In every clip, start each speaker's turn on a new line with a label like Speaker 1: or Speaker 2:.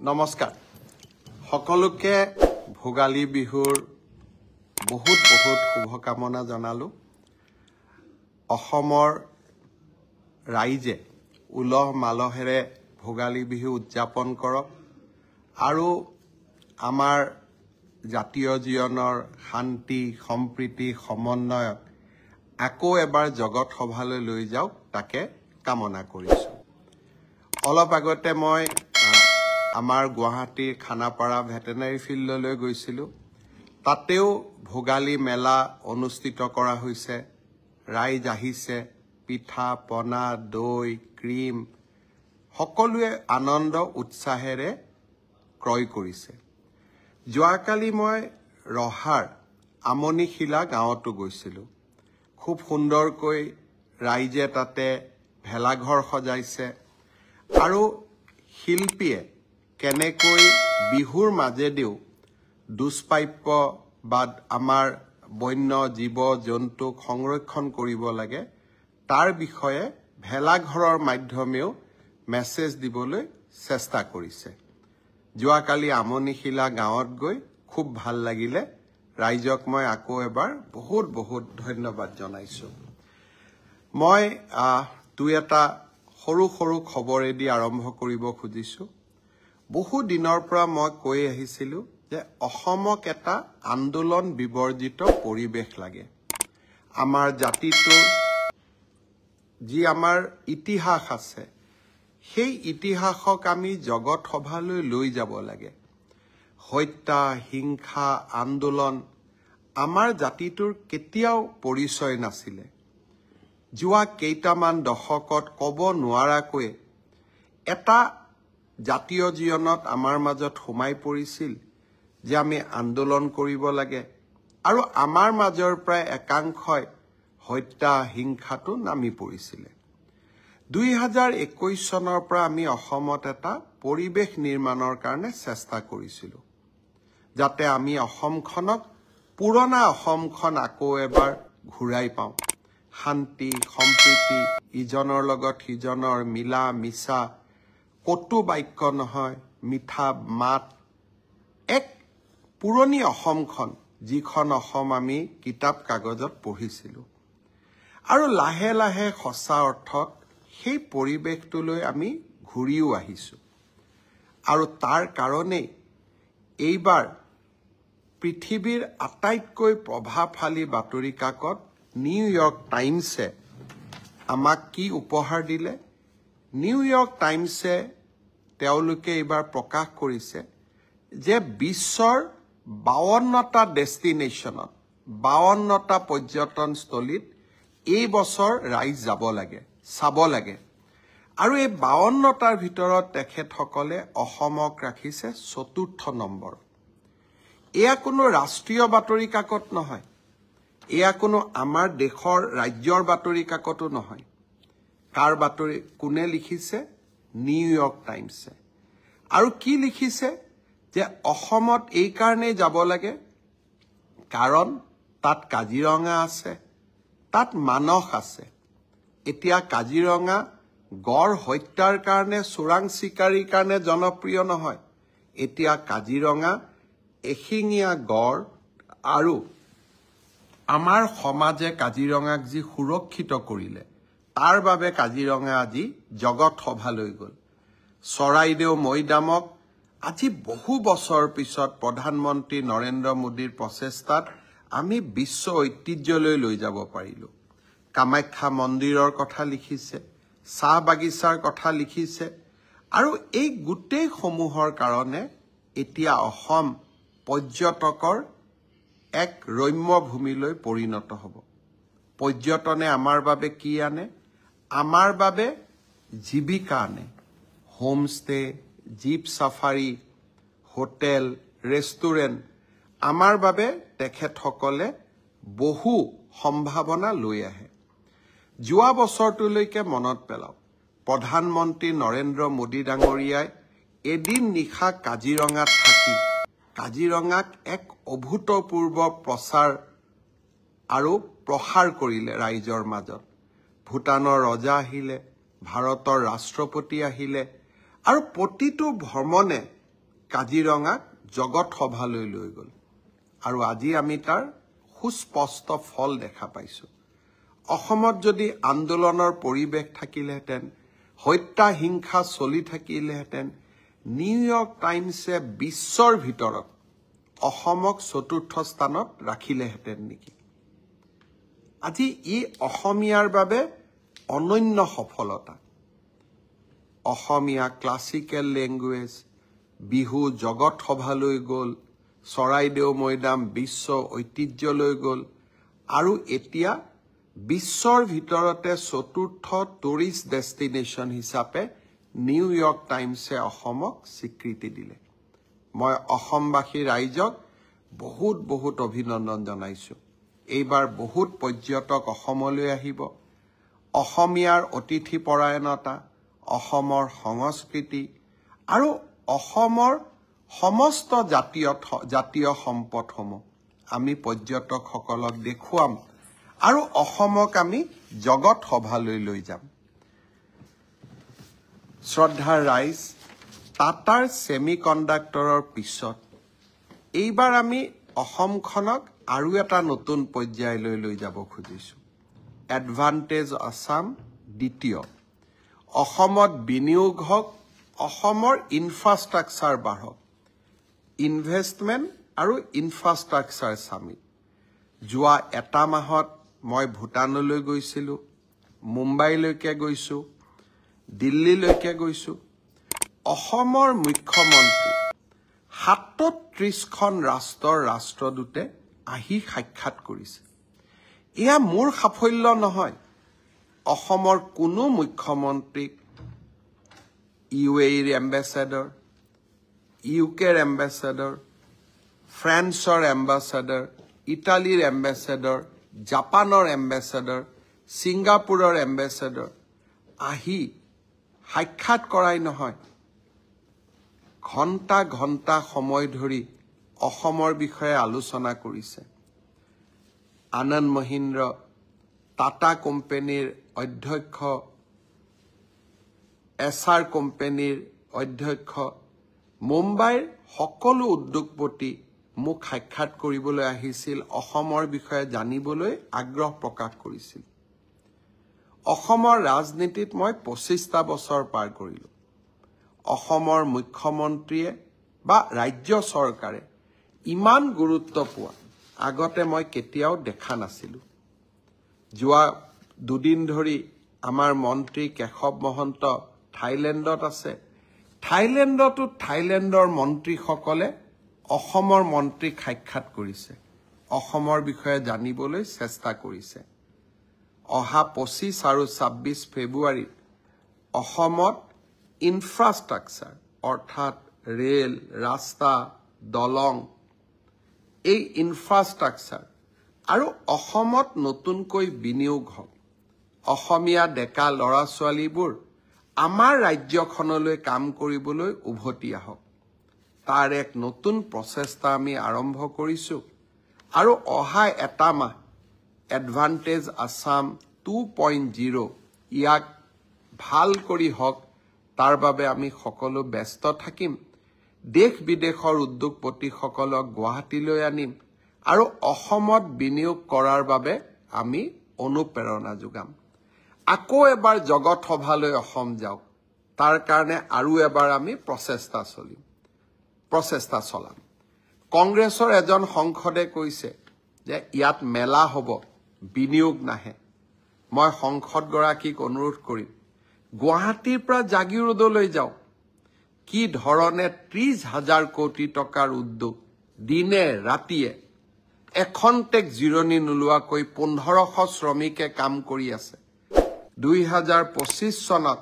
Speaker 1: নমস্কাৰ সকলোকে ভোগালী বিহুৰ বহুত শুভকামনা জনালো অসমৰ ৰাইজে উলহ মালহেৰে ভোগালী বিহু উদযাপন কৰক আৰু আমাৰ জাতীয় জীৱনৰ শান্তি সম্প্ৰীতি সমন্বয়ক আকৌ এবাৰ জগত সভালৈ লৈ যাওক তাকে কামনা কৰিছো অলপ আগতে মই আমাৰ গুৱাহাটীৰ খানাপাৰা ভেটেনাৰী ফিল্ডলৈ গৈছিলো তাতেও ভোগালী মেলা অনুষ্ঠিত কৰা হৈছে ৰাইজ আহিছে পিঠা পনা দৈ ক্ৰীম সকলোৱে আনন্দ উৎসাহেৰে ক্ৰয় কৰিছে যোৱাকালি মই ৰহাৰ আমনিশিলা গাঁৱতো গৈছিলো খুব সুন্দৰকৈ ৰাইজে তাতে ভেলাঘৰ সজাইছে আৰু শিল্পীয়ে কেনেকৈ বিহুৰ মাজেদিও দুষ্প্ৰাপ্য বা আমাৰ বন্য জীৱ জন্তুক সংৰক্ষণ কৰিব লাগে তাৰ বিষয়ে ভেলাঘৰৰ মাধ্যমেও মেছেজ দিবলৈ চেষ্টা কৰিছে যোৱাকালি আমনিশিলা গাঁৱত গৈ খুব ভাল লাগিলে ৰাইজক মই আকৌ এবাৰ বহুত ধন্যবাদ জনাইছো মই দুই এটা সৰু খবৰেদি আৰম্ভ কৰিব খুজিছো বহু দিনৰ পৰা মই কৈ আহিছিলো যে অসমক এটা আন্দোলন বিবৰ্জিত পৰিবেশ লাগে আমাৰ জাতিটো যি আমাৰ ইতিহাস আছে সেই ইতিহাসক আমি জগত সভালৈ লৈ যাব লাগে হত্যা হিংসা আন্দোলন আমাৰ জাতিটোৰ কেতিয়াও পৰিচয় নাছিলে যোৱা কেইটামান দশকত ক'ব নোৱাৰাকৈ এটা জাতীয় জীৱনত আমাৰ মাজত সোমাই পৰিছিল যে আমি আন্দোলন কৰিব লাগে আৰু আমাৰ মাজৰ প্ৰায় একাংশই হত্যা হিংসাটো নামি পৰিছিলে 2021 চনৰ পৰা আমি অসমত এটা পৰিবেশ নিৰ্মাণৰ কাৰণে চেষ্টা কৰিছিলো যাতে আমি অসমখনক পুৰণা অসমখন আকৌ এবাৰ ঘূৰাই পাওঁ শান্তি সম্প্ৰীতি ইজনৰ লগত সিজনৰ মিলা মিছা কটু বাক্য নহয় মিঠা মাত এক পুৰণি অসমখন যিখন অসম আমি কিতাপ কাগজত পঢ়িছিলো আৰু লাহে লাহে সঁচা অৰ্থত সেই পৰিবেশটোলৈ আমি ঘূৰিও আহিছো আৰু তাৰ কাৰণে এইবাৰ পৃথিৱীৰ আটাইতকৈ প্ৰভাৱশালী বাতৰি কাকত নিউয়ৰ্ক টাইমছে আমাক কি উপহাৰ দিলে নিউয়ৰ্ক টাইমছে তেওঁলোকে এইবাৰ প্ৰকাশ কৰিছে যে বিশ্বৰ 52টা ডেষ্টিনেশ্যনত 52টা পৰ্যটনস্থলীত এই বছৰ ৰাইজ যাব লাগে চাব লাগে আৰু এই 52টাৰ ভিতৰত তেখেতসকলে অসমক ৰাখিছে ৪ৰ্থ নম্বৰ এয়া কোনো ৰাষ্ট্ৰীয় বাতৰি কাকত নহয় এয়া কোনো আমাৰ দেশৰ ৰাজ্যৰ বাতৰি কাকতো নহয় কাৰ বাতৰি কোনে লিখিছে নিউয়ৰ্ক টাইমছে আৰু কি লিখিছে যে অসমত এই কাৰণে যাব লাগে কাৰণ তাত কাজিৰঙা আছে তাত মানস আছে এতিয়া কাজিৰঙা গড় হত্যাৰ কাৰণে চোৰাং চিকাৰীৰ কাৰণে জনপ্ৰিয় নহয় এতিয়া কাজিৰঙা এশিঙীয়া গড় আৰু আমাৰ সমাজে কাজিৰঙাক যি সুৰক্ষিত কৰিলে তাৰ বাবে কাজিৰঙা আজি জগত সভালৈ গ'ল চৰাইদেউ মৈদামক আজি বহু বছৰ পিছত প্ৰধানমন্ত্ৰী নৰেন্দ্ৰ মোদীৰ প্ৰচেষ্টাত আমি বিশ্ব ঐতিহ্যলৈ লৈ যাব পাৰিলো কামাখ্যা মন্দিৰৰ কথা লিখিছে চাহ বাগিচাৰ কথা লিখিছে আৰু এই গোটেই সমূহৰ কাৰণে এতিয়া অসম পৰ্যটকৰ এক ৰম্য ভূমিলৈ পৰিণত হ'ব পৰ্যটনে আমাৰ বাবে কি আনে আমাৰ বাবে জীৱিকা আনে homestay jeep safari hotel restaurant আমাৰ বাবে তেখেতসকলে বহু সম্ভাৱনা লৈ আহে যোৱা বছৰটোলৈকে মনত পেলাওক প্ৰধানমন্ত্ৰী নৰেন্দ্ৰ মোদী ডাঙৰীয়াই এদিন নিশা কাজিৰঙাত থাকি কাজিৰঙাক এক অভূতপূৰ্ব প্ৰচাৰ আৰু প্ৰসাৰ কৰিলে ৰাইজৰ মাজত ভূটানৰ ৰজা আহিলে ভাৰতৰ ৰাষ্ট্ৰপতি আহিলে আৰু প্ৰতিটো ভ্ৰমণে কাজিৰঙাক জগত সভালৈ লৈ গ'ল আৰু আজি আমি তাৰ সুস্পষ্ট ফল দেখা পাইছোঁ অসমত যদি আন্দোলনৰ পৰিৱেশ থাকিলেহেঁতেন হত্যা হিংসা চলি থাকিলেহেঁতেন নিউয়ৰ্ক টাইমছে বিশ্বৰ ভিতৰত অসমক চতুৰ্থ স্থানত ৰাখিলেহেঁতেন নেকি আজি ই অসমীয়াৰ বাবে অনন্য সফলতা অসমীয়া ক্লাছিকেল লেংগুৱেজ বিহু জগত সভালৈ গ'ল চৰাইদেউ মৈদাম বিশ্ব ঐতিহ্যলৈ গ'ল আৰু এতিয়া বিশ্বৰ ভিতৰতে চতুৰ্থ টুৰিষ্ট ডেষ্টিনেশ্যন হিচাপে নিউয়ৰ্ক টাইমছে অসমক স্বীকৃতি দিলে মই অসমবাসী ৰাইজক বহুত বহুত অভিনন্দন জনাইছোঁ এইবাৰ বহুত পৰ্যটক অসমলৈ আহিব অসমীয়াৰ অতিথি পৰায়ণতা অসমৰ সংস্কৃতি আৰু অসমৰ সমস্ত জাতীয় সম্পদসমূহ আমি পৰ্যটকসকলক দেখুৱাম আৰু অসমক আমি জগত সভালৈ লৈ যাম শ্ৰদ্ধাৰ ৰাইজ টাটাৰ ছেমিকণ্ডাক্টৰৰ পিছত এইবাৰ আমি অসমখনক আৰু এটা নতুন পৰ্যায়লৈ লৈ যাব খুজিছোঁ এডভান্টেজ আছাম দ্বিতীয় অসমত বিনিয়োগ হওক অসমৰ ইনফ্ৰাষ্ট্ৰাকচাৰ বাঢ়ক ইনভেষ্টমেণ্ট আৰু ইনফ্ৰাষ্ট্ৰাকচাৰ সামিট যোৱা এটা মাহত মই ভূটানলৈ গৈছিলোঁ মুম্বাইলৈকে গৈছোঁ দিল্লীলৈকে গৈছোঁ অসমৰ মুখ্যমন্ত্ৰী ৩৭খন ৰাষ্ট্ৰৰ ৰাষ্ট্ৰদূতে আহি সাক্ষাৎ কৰিছে এয়া মোৰ সাফল্য নহয় অসমৰ কোনো মুখ্যমন্ত্ৰীক UAEৰ এম্বেছাডৰ UKৰ এম্বেছাডৰ ফ্ৰান্সৰ এম্বেছাডৰ ইটালীৰ এম্বেছাডৰ জাপানৰ এম্বেছাডৰ ছিংগাপুৰৰ এম্বেছাডৰ আহি সাক্ষাৎ কৰাই নহয় ঘণ্টা ঘণ্টা সময় ধৰি অসমৰ বিষয়ে আলোচনা কৰিছে আনন্দ মহিন্দ্ৰ টাটা কোম্পানীৰ অধ্যক্ষ SR কোম্পানীৰ অধ্যক্ষ মুম্বাইৰ সকলো উদ্যোগপতি মোক সাক্ষাৎ কৰিবলৈ আহিছিল অসমৰ বিষয়ে জানিবলৈ আগ্ৰহ প্ৰকাশ কৰিছিল অসমৰ ৰাজনীতিত মই 25টা বছৰ পাৰ কৰিলোঁ অসমৰ মুখ্যমন্ত্ৰীয়ে বা ৰাজ্য চৰকাৰে ইমান গুৰুত্ব পোৱা আগতে মই কেতিয়াও দেখা নাছিলোঁ যোৱা দুদিন ধৰি আমাৰ মন্ত্ৰী কেশৱ মহন্ত থাইলেণ্ডত আছে থাইলেণ্ডতো থাইলেণ্ডৰ মন্ত্ৰীসকলে অসমৰ মন্ত্ৰীক সাক্ষাৎ কৰিছে অসমৰ বিষয়ে জানিবলৈ চেষ্টা কৰিছে অহা 25 আৰু 26 ফেব্ৰুৱাৰীত অসমত ইনফ্ৰাষ্ট্ৰাকচাৰ অৰ্থাৎ ৰেল ৰাস্তা দলং এই ইনফ্ৰাষ্ট্ৰাকচাৰ আৰু অসমত নতুনকৈ বিনিয়োগ হওক অসমীয়া ডেকা ল'ৰা ছোৱালীবোৰ আমাৰ ৰাজ্যখনলৈ কাম কৰিবলৈ উভতি আহক তাৰ এক নতুন প্ৰচেষ্টা আমি আৰম্ভ কৰিছোঁ আৰু অহা এটা মাহ এডভান্টেজ আছাম 2.0 ইয়াক ভাল কৰি হওক তাৰ বাবে আমি সকলো ব্যস্ত থাকিম দেশ বিদেশৰ উদ্যোগপতিসকলক গুৱাহাটীলৈ আনিম আৰু অসমত বিনিয়োগ কৰাৰ বাবে আমি অনুপ্ৰেৰণা যোগাম আকৌ এবাৰ জগত সভালৈ অসম যাওক তাৰ কাৰণে আৰু এবাৰ আমি প্ৰচেষ্টা চলাম কংগ্ৰেছৰ এজন সংসদে কৈছে যে ইয়াত মেলা হ'ব বিনিয়োগ নাহে মই সংসদগৰাকীক অনুৰোধ কৰিম গুৱাহাটীৰ পৰা জাগিৰোডলৈ যাওক কি ধৰণে 30,000 কোটি টকাৰ উদ্যোগ দিনে ৰাতিয়ে এখন্তেক জিৰণি নোলোৱাকৈ 1500 শ্ৰমিকে কাম কৰি আছে 2025 চনত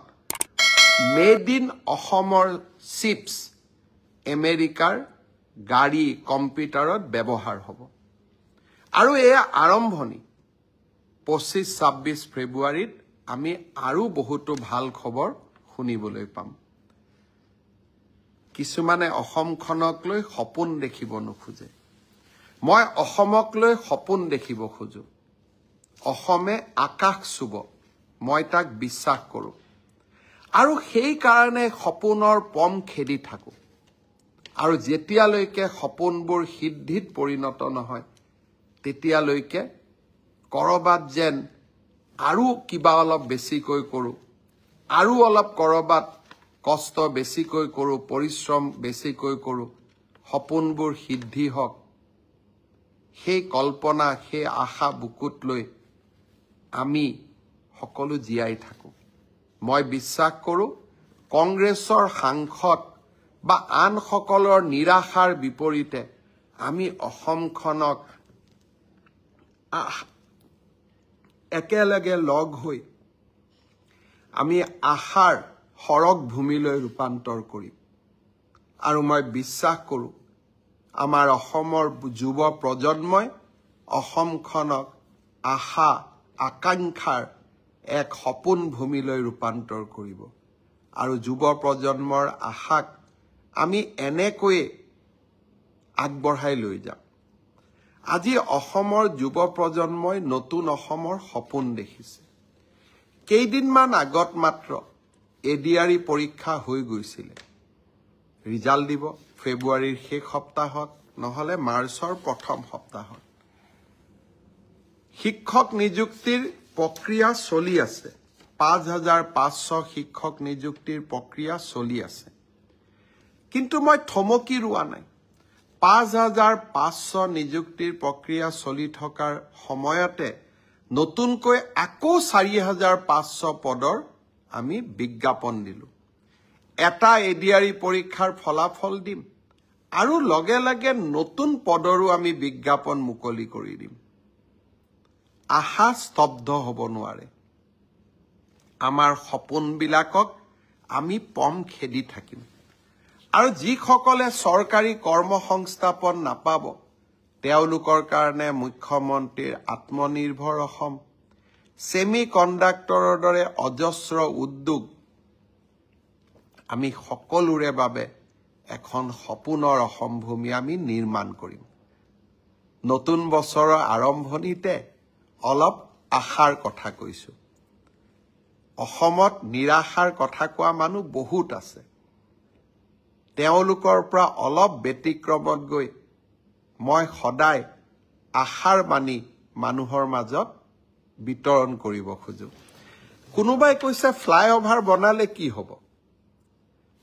Speaker 1: মেড ইন অসমৰ চিপছ আমেৰিকাৰ গাড়ী কম্পিউটাৰত ব্যৱহাৰ হ'ব আৰু এয়া আৰম্ভণি 25-26 ফেব্ৰুৱাৰীত আমি আৰু বহুতো ভাল খবৰ শুনিবলৈ পাম কিছুমানে অসমখনক লৈ সপোন দেখিব নোখোজে মই অসমক লৈ সপোন দেখিব খোজো অসমে আকাশ চুব মই তাক বিশ্বাস কৰোঁ আৰু সেই কাৰণে সপোনৰ পম খেদি থাকো আৰু যেতিয়ালৈকে সপোনবোৰ সিদ্ধিত পৰিণত নহয় তেতিয়ালৈকে কৰবাত যেন আৰু কিবা অলপ বেছিকৈ কৰোঁ, আৰু অলপ কৰবাত কষ্ট বেছিকৈ কৰোঁ, পৰিশ্ৰম বেছিকৈ কৰোঁ, সপোনবোৰ সিদ্ধি হওক, সেই কল্পনা, সেই আশা বুকুত লৈ আমি সকলো জীয়াই থাকোঁ। মই বিশ্বাস কৰোঁ কংগ্ৰেছৰ সাংসদ বা আনসকলৰ নিৰাশাৰ বিপৰীতে আমি অসমখনক একেলগে লগ হৈ আমি আশাৰ সৰগ ভূমিলৈ ৰূপান্তৰ কৰিম। আৰু মই বিশ্বাস কৰোঁ আমাৰ অসমৰ যুৱ প্ৰজন্মই অসমখনক আশা আকাংক্ষাৰ এক সপোন ভূমিলৈ ৰূপান্তৰ কৰিব। আৰু যুৱ প্ৰজন্মৰ আশাক আমি এনেকৈয়ে আগবঢ়াই লৈ যাম। আজি অসমৰ যুৱ প্ৰজন্মই নতুন অসমৰ সপোন দেখিছে। কেইদিনমান আগত মাত্ৰ এডিআৰই পৰীক্ষা হৈ গৈছিলে। ৰিজাল্ট দিব ফেব্ৰুৱাৰীৰ শেষ সপ্তাহত নহলে মাৰ্চৰ প্ৰথম সপ্তাহত। শিক্ষক নিযুক্তিৰ প্ৰক্ৰিয়া চলি আছে। ৫,৫০০ শিক্ষক নিযুক্তিৰ প্ৰক্ৰিয়া চলি আছে। কিন্তু মই থমকি ৰোৱা নাই। ৫,৫০০ নিযুক্তিৰ প্ৰক্ৰিয়া চলি থকাৰ সময়তে নতুনকৈ আকৌ ৪,৫০০ পদৰ আমি বিজ্ঞাপন দিলোঁ। এটা এডিআৰই পৰীক্ষাৰ ফলাফল দিম আৰু লগে লগে নতুন পদৰো আমি বিজ্ঞাপন মুকলি কৰি দিম। আশা স্তব্ধ হ'ব নোৱাৰে। আমাৰ সপোনবিলাকক আমি পম খেদি থাকিম। আৰু যিসকলে চৰকাৰী কৰ্মসংস্থাপন নাপাব তেওঁলোকৰ কাৰণে মুখ্যমন্ত্ৰীৰ আত্মনিৰ্ভৰ অসম, ছেমি কণ্ডাক্টৰৰ দৰে অজস্ৰ উদ্যোগ আমি সকলোৰে বাবে এখন সপোনৰ অসম ভূমি আমি নিৰ্মাণ কৰিম। নতুন বছৰৰ আৰম্ভণিতে অলপ আশাৰ কথা কৈছোঁ। অসমত নিৰাশাৰ কথা কোৱা মানুহ বহুত আছে। তেওঁলোকৰ পৰা অলপ ব্যতিক্ৰমত গৈ মই সদায় আশাৰ বাণী মানুহৰ মাজত বিতৰণ কৰিব খোজো। কোনোবাই কৈছে ফ্লাইঅভাৰ বনালে কি হ'ব?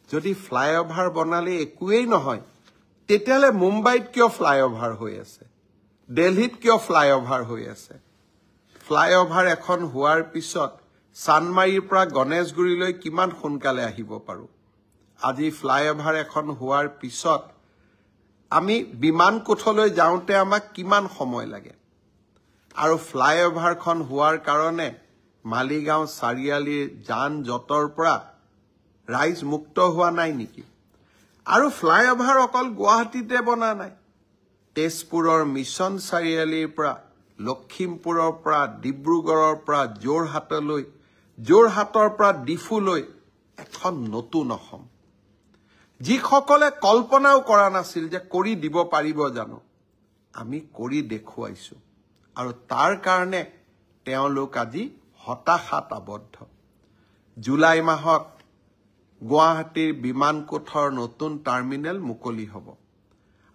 Speaker 1: যদি ফ্লাইঅভাৰ বনালে একোৱেই নহয় তেতিয়াহ'লে মুম্বাইত কিয় ফ্লাইঅভাৰ হৈ আছে? দিল্লীত কিয় ফ্লাইঅভাৰ হৈ আছে? ফ্লাইঅভাৰ এখন হোৱাৰ পিছত চানমাৰীৰ পৰা গণেশগুৰিলৈ কিমান সোনকালে আহিব পাৰোঁ। আজি ফ্লাইঅভাৰ এখন হোৱাৰ পিছত আমি বিমানকোঠলৈ যাওঁতে আমাক কিমান সময় লাগে। আৰু ফ্লাইঅভাৰখন হোৱাৰ কাৰণে মালিগাঁও চাৰিআলিৰ যান জঁটৰ পৰা ৰাইজ মুক্ত হোৱা নাই নেকি? আৰু ফ্লাইঅভাৰ অকল গুৱাহাটীতে বনা নাই। তেজপুৰৰ মিছন চাৰিআলিৰ পৰা, লখিমপুৰৰ পৰা, ডিব্ৰুগড়ৰ পৰা যোৰহাটলৈ, যোৰহাটৰ পৰা ডিফুলৈ এখন নতুন অসম। যিসকলে কল্পনাও কৰা নাছিল যে কৰি দিব পাৰিব জানো, আমি কৰি দেখুৱাইছোঁ। আৰু তাৰ কাৰণে তেওঁলোক আজি হতাশাত আবদ্ধ। জুলাই মাহত গুৱাহাটীৰ বিমানকোঠৰ নতুন টাৰ্মিনেল মুকলি হ'ব।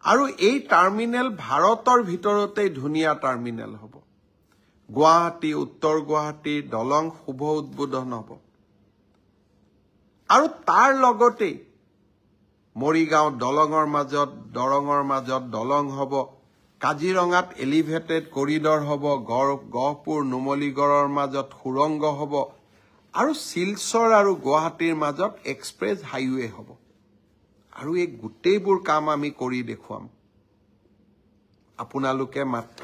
Speaker 1: আৰু এই টাৰ্মিনেল ভাৰতৰ ভিতৰতেই ধুনীয়া টাৰ্মিনেল হ'ব। গুৱাহাটী, উত্তৰ গুৱাহাটীৰ দলং শুভ উদ্বোধন হ'ব। আৰু তাৰ লগতেই মৰিগাঁও দলঙৰ মাজত, দৰঙৰ মাজত দলং হ'ব। কাজিৰঙাত এলিভেটেড কৰিডৰ হ'ব। গহপুৰ, নুমলীগড়ৰ মাজত সুৰংগ হ'ব। আৰু শিলচৰ আৰু গুৱাহাটীৰ মাজত এক্সপ্ৰেছ হাইৱে হ'ব। আৰু এই গোটেইবোৰ কাম আমি কৰি দেখুৱাম। আপোনালোকে মাত্ৰ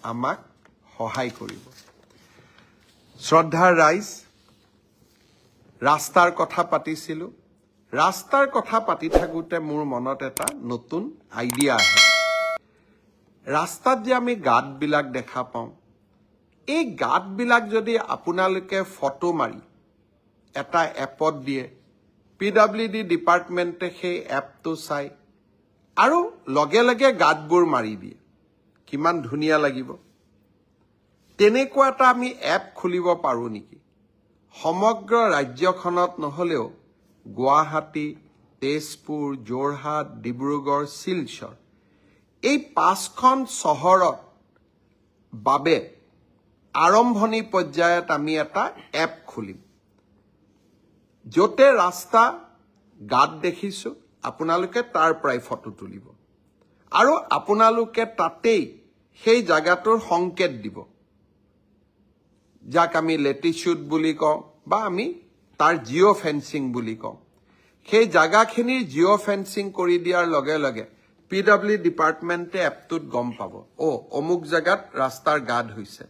Speaker 1: আমাক সহায় কৰিব। শ্ৰদ্ধাৰ ৰাইজ, ৰাস্তাৰ কথা পাতিছিলোঁ। ৰাস্তাৰ কথা পাতি থাকোঁতে মোৰ মনত এটা নতুন আইডিয়া আহে। ৰাস্তাত যে আমি গাঁতবিলাক দেখা পাওঁ, এই গাঁতবিলাক যদি আপোনালোকে ফটো মাৰি এটা এপত দিয়ে, PWD ডিপাৰ্টমেণ্টে সেই এপটো চাই আৰু লগে লগে গাঁতবোৰ মাৰি দিয়ে, কিমান ধুনীয়া লাগিব। তেনেকুৱা এটা আমি এপ খুলিব পাৰোঁ নেকি? সমগ্ৰ ৰাজ্যখনত নহ'লেও গুৱাহাটী, তেজপুৰ, যোৰহাট, ডিব্ৰুগড়, শিলচৰ এই 5খন চহৰত বাবে আৰম্ভণি পৰ্যায়ত আমি এটা এপ খুলিম যতে ৰাস্তা গাঁত দেখিছো আপোনালোকে তাৰ পৰাই ফটো তুলিব আৰু আপোনালোকে তাতেই সেই জায়গাটোৰ সংকেত দিব যাক আমি লেটিটিউড বুলি কওঁ বা আমি তাৰ জিঅ' ফেন্সিং বুলি কওঁ সেই জায়গাখিনিৰ জিঅ' ফেন্সিং কৰি দিয়াৰ লগে লগে পিডব্লিউ ডিপাৰ্টমেণ্টে এপটোত গম পাব অমুক জায়গাত ৰাস্তাৰ গাঁত হৈছে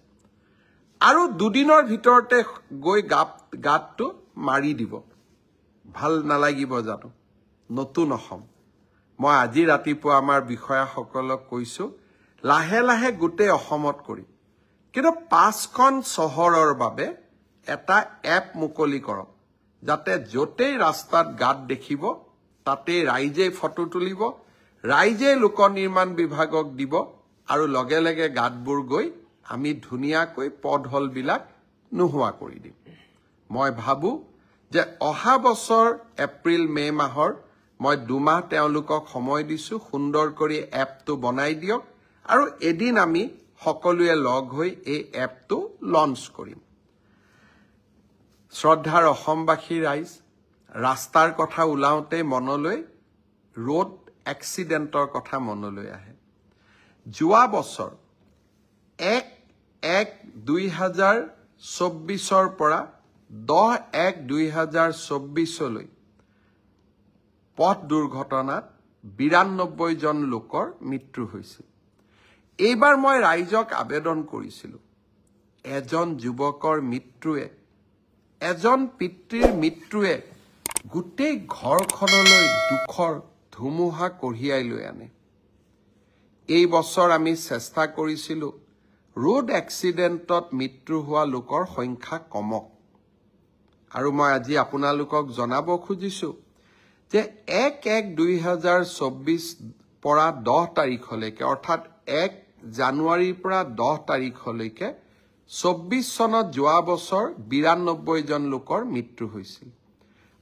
Speaker 1: আৰু দুদিনৰ ভিতৰতে গৈ গাঁতটো মাৰি দিব ভাল নালাগিব জানো নতুন অসম মই আজি ৰাতিপুৱা আমাৰ বিষয়াসকলক কৈছো লাহে লাহে গোটেই অসমত কৰি কিন্তু 5খন চহৰৰ বাবে এটা এপ মুকলি কৰক যাতে যতেই ৰাস্তাত গাঁত দেখিব তাতে ৰাইজে ফটো তুলিব ৰাইজে লোক নিৰ্মাণ বিভাগক দিব আৰু লগে লগে গাঁতবোৰ গৈ আমি ধুনীয়াকৈ পথহলবিলাক নোহোৱা কৰি দিম মই ভাবো যে অহা বছৰ এপ্ৰিল মে মাহৰ মই 2 মাহ তেওঁলোকক সময় দিছো সুন্দৰ কৰি এপটো বনাই দিয়ক আৰু এদিন আমি সকলোৱে লগ হৈ এই এপটো লঞ্চ কৰিম শ্ৰদ্ধাৰ অসমবাসী ৰাইজ ৰাস্তাৰ কথা ওলাওতে মনলৈ ৰোড এক্সিডেণ্টৰ কথা মনলৈ আহে যোৱা বছৰ 1-1-2024 পৰা 10-1-2024 লৈ পথ দুৰ্ঘটনাত 92 জন লোকৰ মৃত্যু হৈছিল এইবাৰ মই ৰাইজক আবেদন কৰিছিলো এজন যুৱকৰ মৃত্যুৱে এজন পিতৃৰ মৃত্যুৱে গোটেই ঘৰখনলৈ দুখৰ ধুমুহা কঢ়িয়াই লৈ আনে এই বছৰ আমি চেষ্টা কৰিছিলো ৰোড এক্সিডেণ্টত মৃত্যু হোৱা লোকৰ সংখ্যা কমক আৰু মই আজি আপোনালোকক জনাব খুজিছো যে 1-1-2024 পৰা 10 তাৰিখলৈকে অৰ্থাৎ 1 জানুৱাৰীৰ পৰা 10 তাৰিখলৈকে 24 চনত যোৱা বছৰ 92 জন লোকৰ মৃত্যু হৈছিল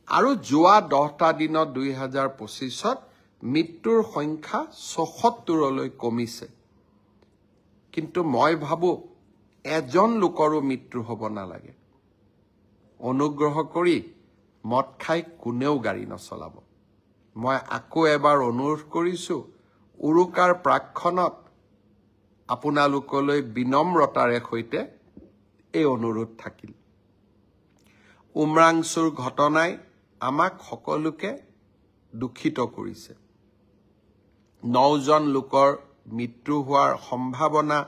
Speaker 1: আৰু যোৱা 10টা দিনত 2025ত মৃত্যুৰ সংখ্যা 76লৈ কমিছে কিন্তু মই ভাবো এজন লোকৰো মৃত্যু হ'ব নালাগে অনুগ্ৰহ কৰি মদ খাই কোনেও গাড়ী নচলাব মই আকৌ এবাৰ অনুৰোধ কৰিছো উৰুকাৰ প্ৰাক্ষণত আপোনালোকলৈ বিনম্ৰতাৰে সৈতে এই অনুৰোধ থাকিল উমৰাংচুৰ ঘটনাই আমাক সকলোকে দুখিত কৰিছে 9 জন লোকৰ মৃত্যু হোৱাৰ সম্ভাৱনা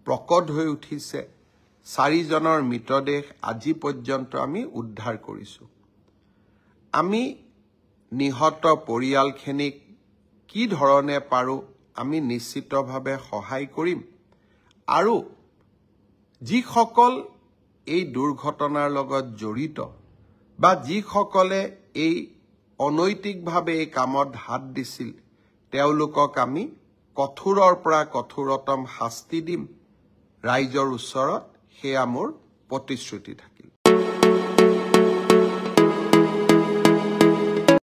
Speaker 1: প্ৰকট হৈ উঠিছে 4 জনৰ মৃতদেহ আজি পৰ্যন্ত আমি উদ্ধাৰ কৰিছো আমি নিহত পৰিয়ালখিনিক কি ধৰণে পাৰো আমি নিশ্চিতভাৱে সহায় কৰিম আৰু যিসকল এই দুৰ্ঘটনাৰ লগত জড়িত বা যিসকলে এই অনৈতিকভাৱে এই কামত হাত দিছিল তেওঁলোকক আমি কঠোৰৰ পৰা কঠোৰতম শাস্তি দিম ৰাইজৰ ওচৰত সেয়া মোৰ প্ৰতিশ্ৰুতি থাকে